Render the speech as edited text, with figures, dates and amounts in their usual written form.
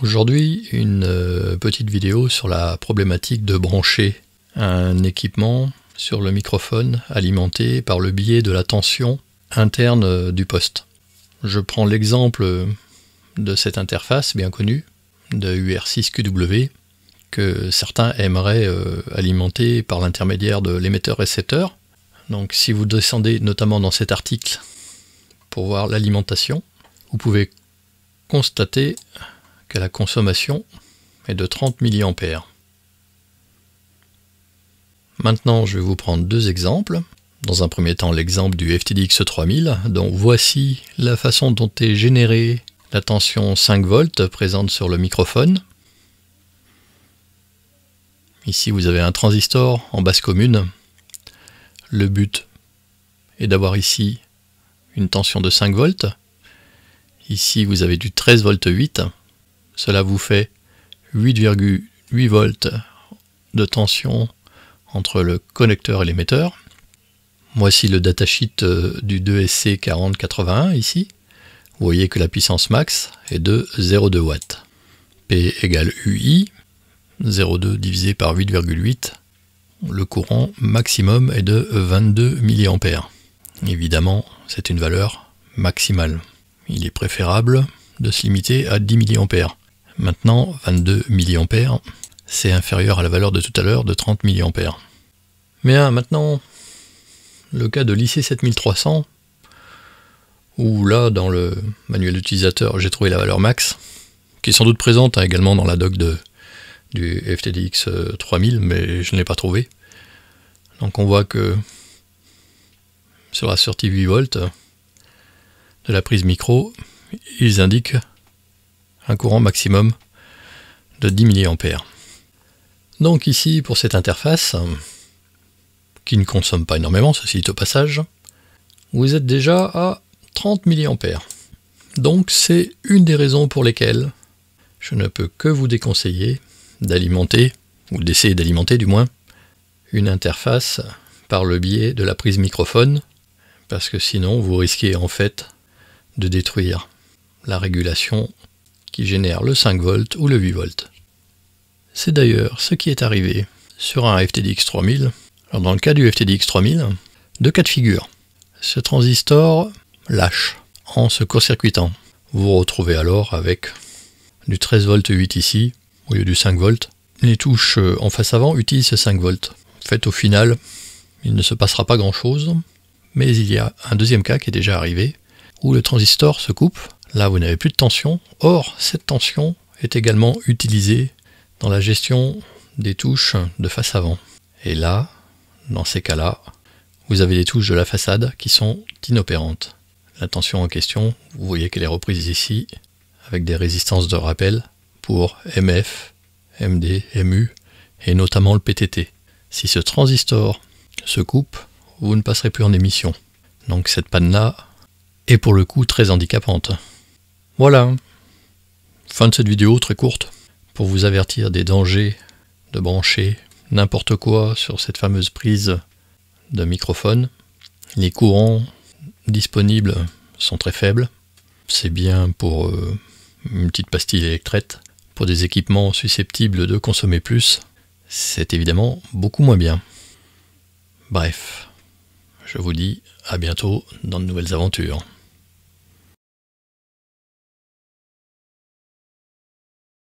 Aujourd'hui, une petite vidéo sur la problématique de brancher un équipement sur le microphone alimenté par le biais de la tension interne du poste. Je prends l'exemple de cette interface bien connue de UR6QW que certains aimeraient alimenter par l'intermédiaire de l'émetteur-récepteur. Donc si vous descendez notamment dans cet article pour voir l'alimentation, vous pouvez constater que la consommation est de 30 mA. Maintenant, je vais vous prendre deux exemples. Dans un premier temps, l'exemple du FTDX 3000. Donc voici la façon dont est générée la tension 5 volts présente sur le microphone. Ici, vous avez un transistor en basse commune. Le but est d'avoir ici une tension de 5 volts. Ici, vous avez du 13 volts 8. Cela vous fait 8,8 volts de tension entre le connecteur et l'émetteur. Voici le datasheet du 2SC4081 ici. Vous voyez que la puissance max est de 0,2 watts. P égale UI, 0,2 divisé par 8,8. Le courant maximum est de 22 mA. Évidemment, c'est une valeur maximale. Il est préférable de se limiter à 10 mA. Maintenant, 22 mA, c'est inférieur à la valeur de tout à l'heure de 30 mA. Mais maintenant, le cas de l'IC 7300, où là, dans le manuel d'utilisateur, j'ai trouvé la valeur max, qui est sans doute présente également dans la doc du FTDX 3000, mais je ne l'ai pas trouvé. Donc on voit que sur la sortie 8 volts de la prise micro, ils indiquent un courant maximum de 10 mA. Donc ici, pour cette interface, qui ne consomme pas énormément, ceci dit au passage, vous êtes déjà à 30 mA. Donc c'est une des raisons pour lesquelles je ne peux que vous déconseiller d'alimenter, ou d'essayer d'alimenter du moins, une interface par le biais de la prise microphone, parce que sinon vous risquez en fait de détruire la régulation qui génère le 5 volts ou le 8 volts. C'est d'ailleurs ce qui est arrivé sur un FTDX 3000. Alors dans le cas du FTDX 3000, deux cas de figure. Ce transistor lâche en se court-circuitant. Vous vous retrouvez alors avec du 13 volts 8 ici, au lieu du 5 volts. Les touches en face avant utilisent ce 5 volts. En fait, au final, il ne se passera pas grand-chose, mais il y a un deuxième cas qui est déjà arrivé, où le transistor se coupe. Là, vous n'avez plus de tension. Or, cette tension est également utilisée dans la gestion des touches de face avant. Et là, dans ces cas-là, vous avez les touches de la façade qui sont inopérantes. La tension en question, vous voyez qu'elle est reprise ici, avec des résistances de rappel pour MF, MD, MU, et notamment le PTT. Si ce transistor se coupe, vous ne passerez plus en émission. Donc cette panne-là est pour le coup très handicapante. Voilà, fin de cette vidéo très courte, pour vous avertir des dangers de brancher n'importe quoi sur cette fameuse prise de microphone. Les courants disponibles sont très faibles. C'est bien pour une petite pastille électrette. Pour des équipements susceptibles de consommer plus, c'est évidemment beaucoup moins bien. Bref, je vous dis à bientôt dans de nouvelles aventures.